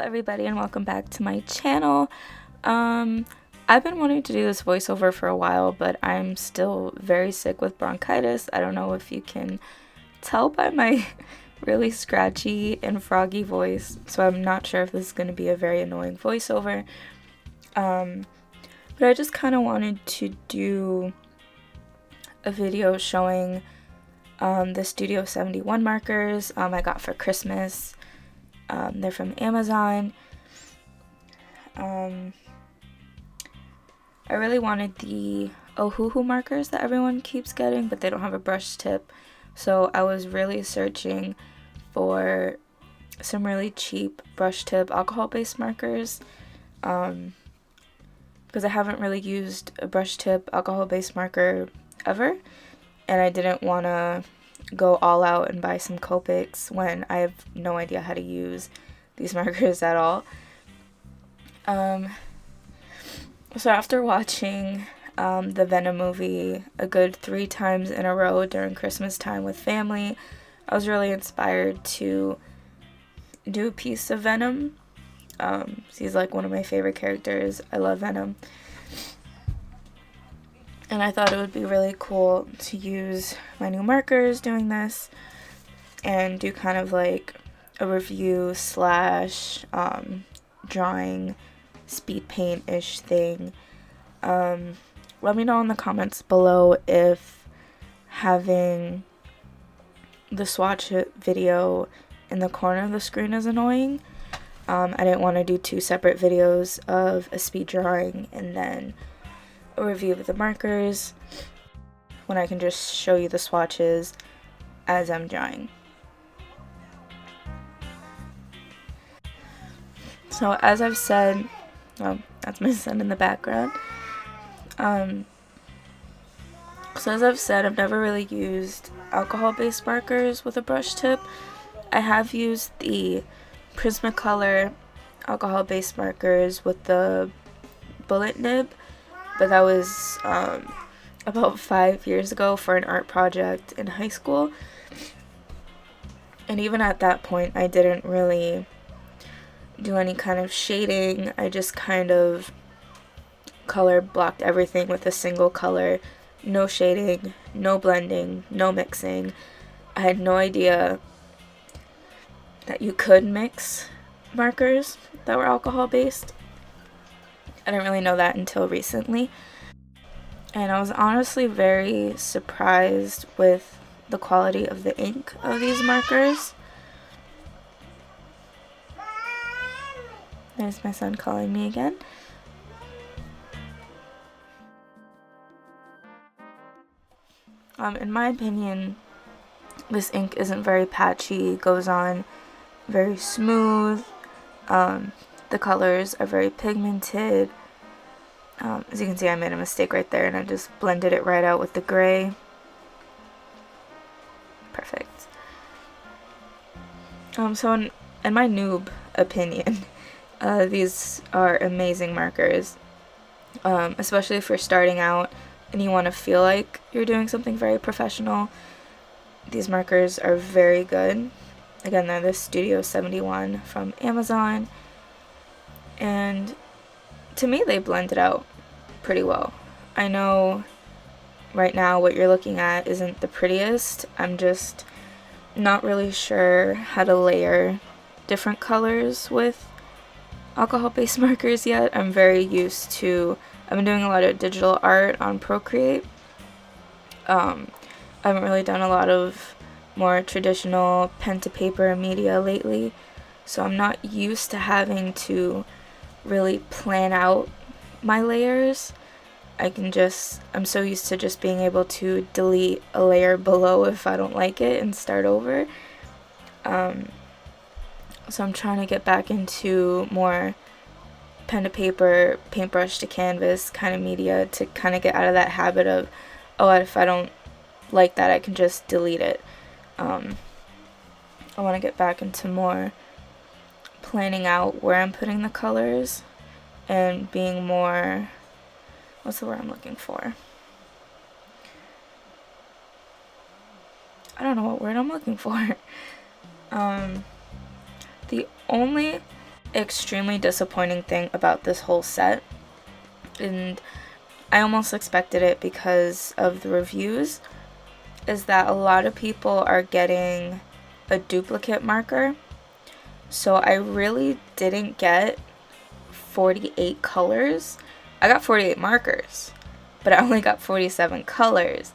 everybody, and welcome back to my channel. I've been wanting to do this voiceover for a while, but I'm still very sick with bronchitis. I don't know if you can tell by my really scratchy and froggy voice, so I'm not sure if this is going to be a very annoying voiceover. But I just kind of wanted to do a video showing the Studio 71 markers I got for Christmas. They're from Amazon. I really wanted the Ohuhu markers that everyone keeps getting, but they don't have a brush tip. So I was really searching for some really cheap brush tip alcohol-based markers, because I haven't really used a brush tip alcohol-based marker ever, and I didn't want to go all out and buy some Copics when I have no idea how to use these markers at all. So after watching the Venom movie a good 3 times in a row during Christmas time with family, I was really inspired to do a piece of Venom. He's like one of my favorite characters. I love Venom. And I thought it would be really cool to use my new markers doing this and do kind of like a review slash drawing speed paint-ish thing. Let me know in the comments below if having the swatch video in the corner of the screen is annoying. I didn't want to do 2 separate videos of a speed drawing and then a review of the markers when I can just show you the swatches as I'm drawing. So as I've said, that's my son in the background. So as I've said, I've never really used alcohol-based markers with a brush tip. I have used the Prismacolor alcohol-based markers with the bullet nib, but that was about 5 years ago for an art project in high school. And even at that point, I didn't really do any kind of shading. I just kind of color blocked everything with a single color. No shading, no blending, no mixing. I had no idea that you could mix markers that were alcohol based. I didn't really know that until recently. And I was honestly very surprised with the quality of the ink of these markers. There's my son calling me again. In my opinion, this ink isn't very patchy, goes on very smooth. The colors are very pigmented. As you can see, I made a mistake right there and I just blended it right out with the gray. Perfect. So in my noob opinion, these are amazing markers, especially if you're starting out and you want to feel like you're doing something very professional. These markers are very good. Again, they're the Studio 71 from Amazon, and to me they blend it out pretty well. I know right now what you're looking at isn't the prettiest. I'm just not really sure how to layer different colors with alcohol-based markers yet. I'm very used to, I've been doing a lot of digital art on Procreate. I haven't really done a lot of more traditional pen to paper media lately, so I'm not used to having to really plan out my layers. I'm so used to just being able to delete a layer below if I don't like it and start over. So I'm trying to get back into more pen to paper, paintbrush to canvas kind of media to kind of get out of that habit of, oh, if I don't like that, I can just delete it. I want to get back into more planning out where I'm putting the colors and being more, what's the word I'm looking for? I don't know what word I'm looking for. The only extremely disappointing thing about this whole set, and I almost expected it because of the reviews, is that a lot of people are getting a duplicate marker. So I really didn't get 48 colors. I got 48 markers, but I only got 47 colors.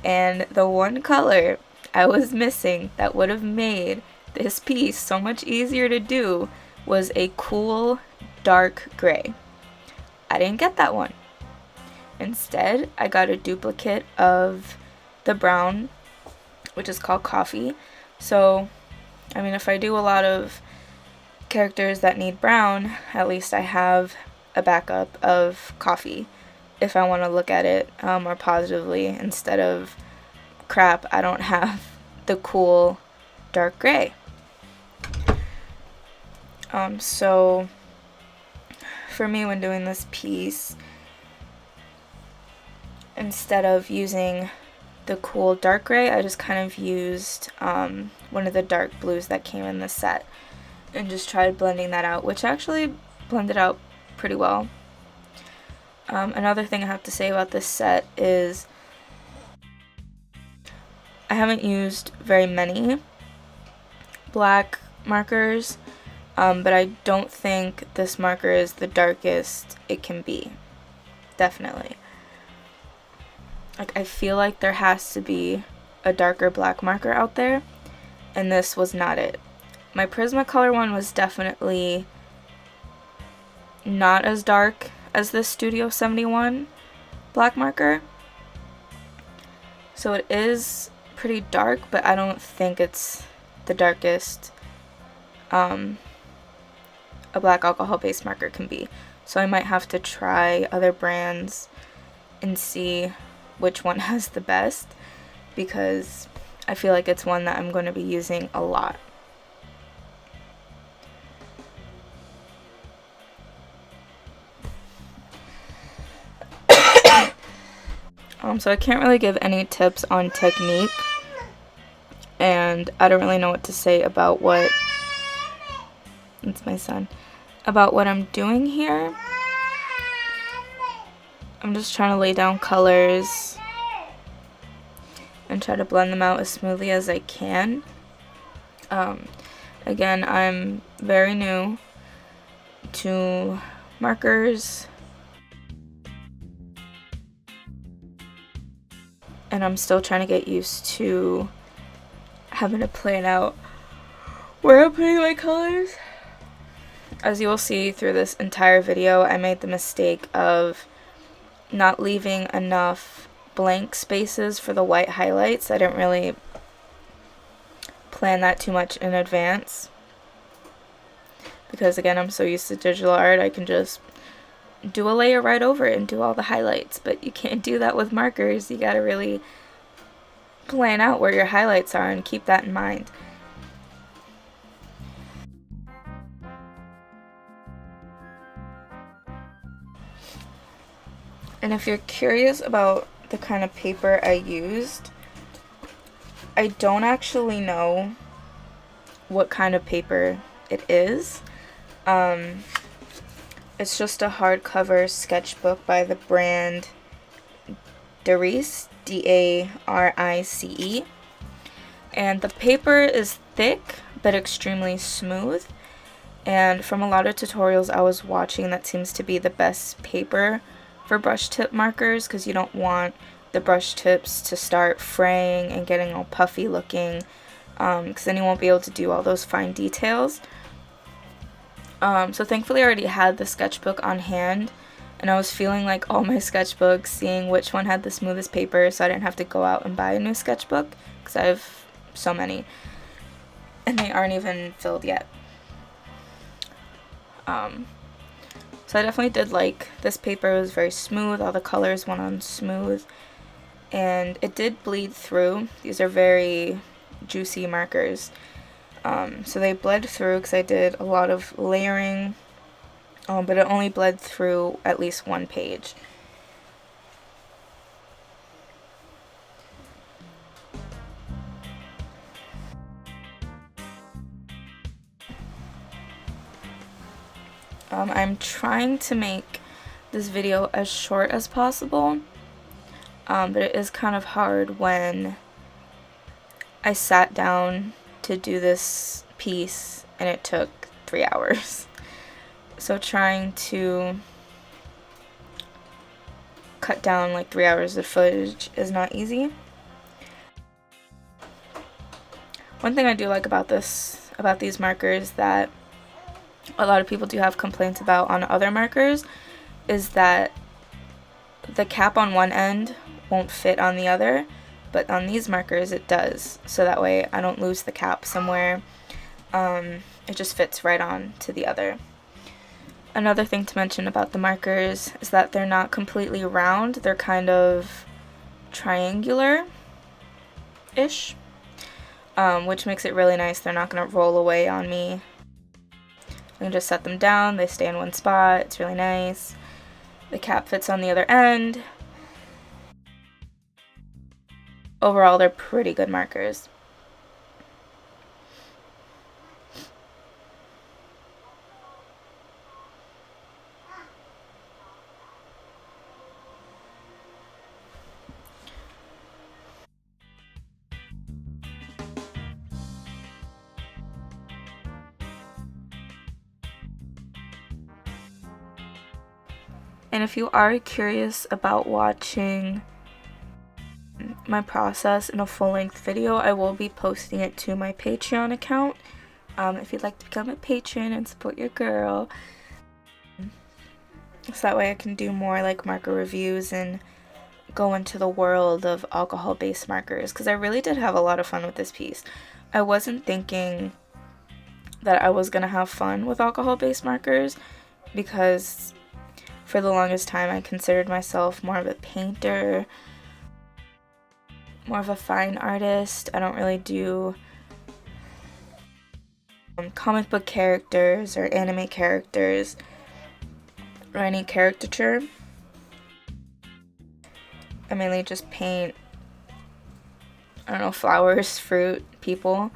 And the one color I was missing that would have made this piece so much easier to do was a cool dark gray. I didn't get that one. Instead, I got a duplicate of the brown, which is called coffee. So, I mean, if I do a lot of characters that need brown, at least I have a backup of coffee if I want to look at it more positively, instead of crap, I don't have the cool dark gray. So for me, when doing this piece, instead of using the cool dark gray, I just kind of used one of the dark blues that came in the set and just tried blending that out, which actually blended out pretty well. Another thing I have to say about this set is I haven't used very many black markers, but I don't think this marker is the darkest it can be. Definitely. Like, I feel like there has to be a darker black marker out there, and this was not it. My Prismacolor one was definitely not as dark as this Studio 71 black marker. So it is pretty dark, but I don't think it's the darkest a black alcohol-based marker can be. So I might have to try other brands and see which one has the best, because I feel like it's one that I'm going to be using a lot. So I can't really give any tips on technique, and I don't really know what to say about what, it's my son, about what I'm doing here. I'm just trying to lay down colors and try to blend them out as smoothly as I can. Again, I'm very new to markers, and I'm still trying to get used to having to plan out where I'm putting my colors. As you will see through this entire video, I made the mistake of not leaving enough blank spaces for the white highlights. I didn't really plan that too much in advance, because again, I'm so used to digital art, I can just do a layer right over it and do all the highlights, but you can't do that with markers. You gotta really plan out where your highlights are and keep that in mind. And if you're curious about the kind of paper I used, I don't actually know what kind of paper it is. It's just a hardcover sketchbook by the brand Darice, D-A-R-I-C-E. And the paper is thick but extremely smooth. And from a lot of tutorials I was watching, that seems to be the best paper for brush tip markers, because you don't want the brush tips to start fraying and getting all puffy looking, because then you won't be able to do all those fine details. So thankfully I already had the sketchbook on hand, and I was feeling like all my sketchbooks, seeing which one had the smoothest paper, so I didn't have to go out and buy a new sketchbook, because I have so many, and they aren't even filled yet. So I definitely did like this paper. It was very smooth, all the colors went on smooth, and it did bleed through. These are very juicy markers. So they bled through because I did a lot of layering, but it only bled through at least one page. I'm trying to make this video as short as possible, but it is kind of hard when I sat down to do this piece and it took 3 hours. So trying to cut down like 3 hours of footage is not easy. One thing I do like about these markers that a lot of people do have complaints about on other markers is that the cap on one end won't fit on the other, but on these markers it does, so that way I don't lose the cap somewhere. It just fits right on to the other. Another thing to mention about the markers is that they're not completely round, they're kind of triangular-ish, which makes it really nice. They're not going to roll away on me. I can just set them down, they stay in one spot, it's really nice. The cap fits on the other end. Overall, they're pretty good markers. And if you are curious about watching my process in a full-length video, I will be posting it to my Patreon account. If you'd like to become a patron and support your girl, so that way I can do more like marker reviews and go into the world of alcohol-based markers, because I really did have a lot of fun with this piece. I wasn't thinking that I was gonna have fun with alcohol-based markers, because for the longest time I considered myself more of a painter, more of a fine artist. I don't really do comic book characters or anime characters or any caricature. I mainly just paint, I don't know, flowers, fruit, people.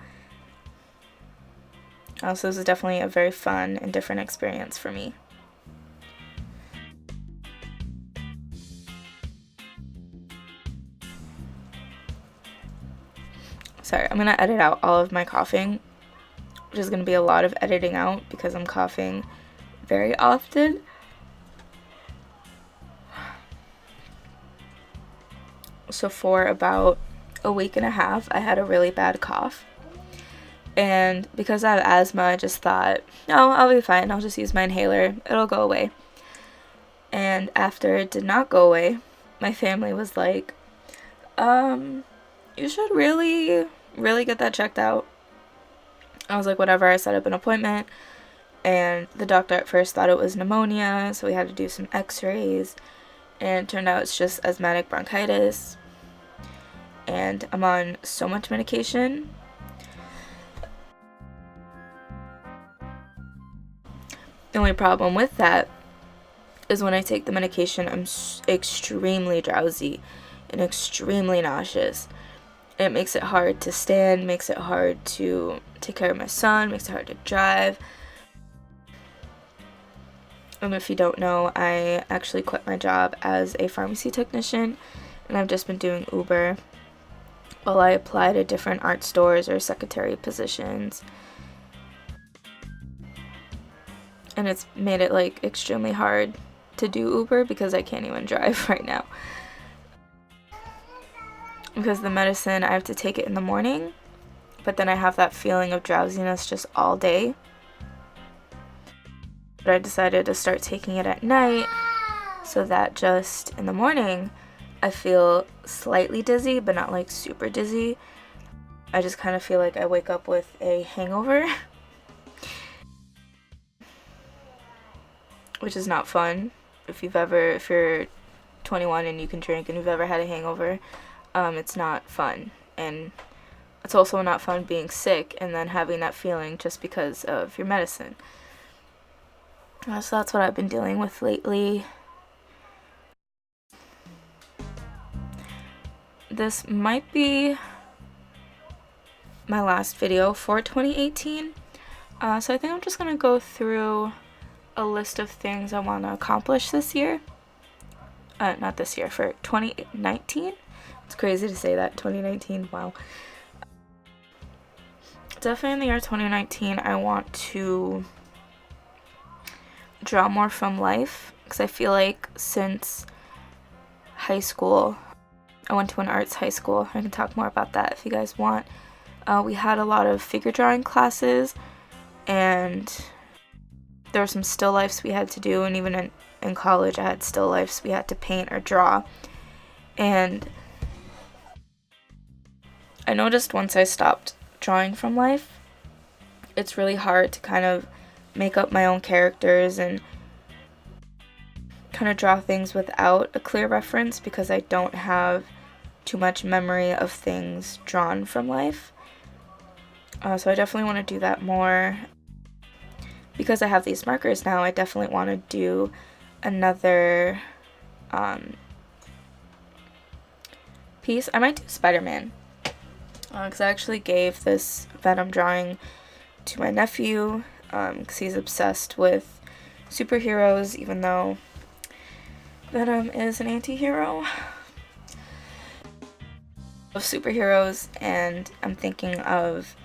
So this is definitely a very fun and different experience for me. Sorry, I'm gonna edit out all of my coughing, which is gonna be a lot of editing out because I'm coughing very often. So for about a week and a half, I had a really bad cough. And because I have asthma, I just thought, no, I'll be fine. I'll just use my inhaler. It'll go away. And after it did not go away, my family was like, you should really get that checked out. I was like, whatever. I set up an appointment, and the doctor at first thought it was pneumonia, so we had to do some x-rays, and it turned out it's just asthmatic bronchitis. And I'm on so much medication. The only problem with that is when I take the medication, I'm extremely drowsy and extremely nauseous. It makes it hard to stand, makes it hard to take care of my son, makes it hard to drive. And if you don't know, I actually quit my job as a pharmacy technician, and I've just been doing Uber while I apply to different art stores or secretary positions. And it's made it like extremely hard to do Uber because I can't even drive right now. Because the medicine, I have to take it in the morning, but then I have that feeling of drowsiness just all day. But I decided to start taking it at night so that just in the morning I feel slightly dizzy, but not like super dizzy. I just kind of feel like I wake up with a hangover, which is not fun. If you're 21 and you can drink and you've ever had a hangover, it's not fun. And it's also not fun being sick and then having that feeling just because of your medicine. So that's what I've been dealing with lately. This might be my last video for 2018. So I think I'm just gonna go through a list of things I want to accomplish this year. Not this year, for 2019. It's crazy to say that, 2019, wow. Definitely in the year 2019, I want to draw more from life, because I feel like since high school, I went to an arts high school. I can talk more about that if you guys want. We had a lot of figure drawing classes, and there were some still lifes we had to do, and even in college I had still lifes we had to paint or draw. And I noticed once I stopped drawing from life, it's really hard to kind of make up my own characters and kind of draw things without a clear reference, because I don't have too much memory of things drawn from life. So I definitely want to do that more. Because I have these markers now, I definitely want to do another piece. I might do Spider-Man, because I actually gave this Venom drawing to my nephew, because he's obsessed with superheroes, even though Venom is an anti-hero of superheroes, and I'm thinking of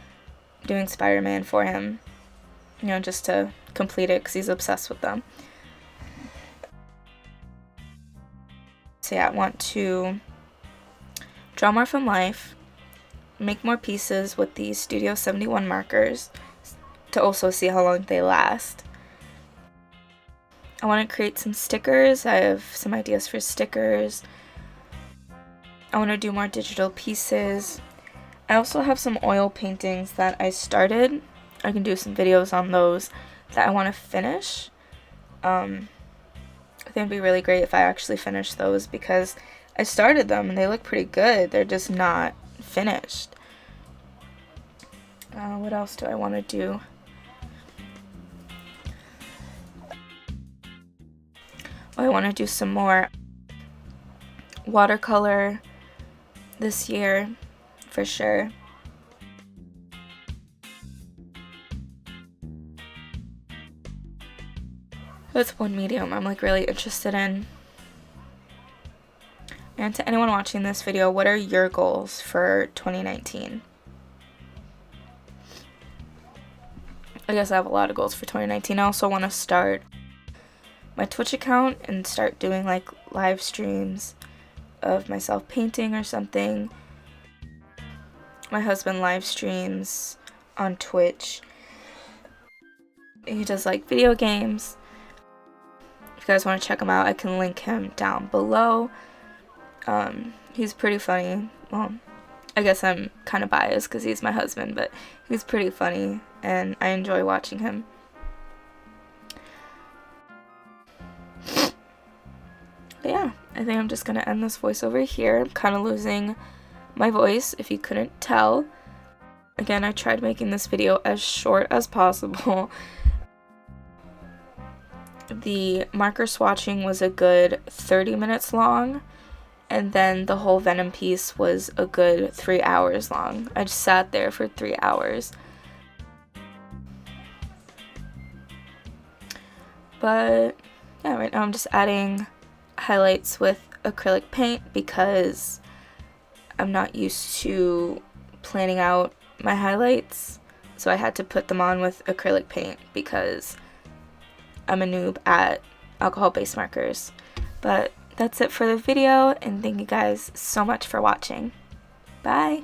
doing Spider-Man for him, you know, just to complete it, because he's obsessed with them. So yeah, I want to draw more from life, make more pieces with these Studio 71 markers to also see how long they last. I want to create some stickers. I have some ideas for stickers. I want to do more digital pieces. I also have some oil paintings that I started. I can do some videos on those that I want to finish. I think it'd be really great if I actually finish those, because I started them and they look pretty good. They're just not finished. What else do I want to do? I want to do some more watercolor this year, for sure. That's one medium I'm like really interested in. And to anyone watching this video, what are your goals for 2019? I guess I have a lot of goals for 2019. I also want to start my Twitch account and start doing like live streams of myself painting or something. My husband live streams on Twitch. He does like video games. If you guys want to check him out, I can link him down below. He's pretty funny. Well, I guess I'm kind of biased because he's my husband, but he's pretty funny and I enjoy watching him. But yeah, I think I'm just going to end this voiceover here. I'm kind of losing my voice, if you couldn't tell. Again, I tried making this video as short as possible. The marker swatching was a good 30 minutes long, and then the whole Venom piece was a good 3 hours long. I just sat there for 3 hours. But yeah, right now I'm just adding highlights with acrylic paint because I'm not used to planning out my highlights, so I had to put them on with acrylic paint because I'm a noob at alcohol-based markers. But that's it for the video, and thank you guys so much for watching. Bye!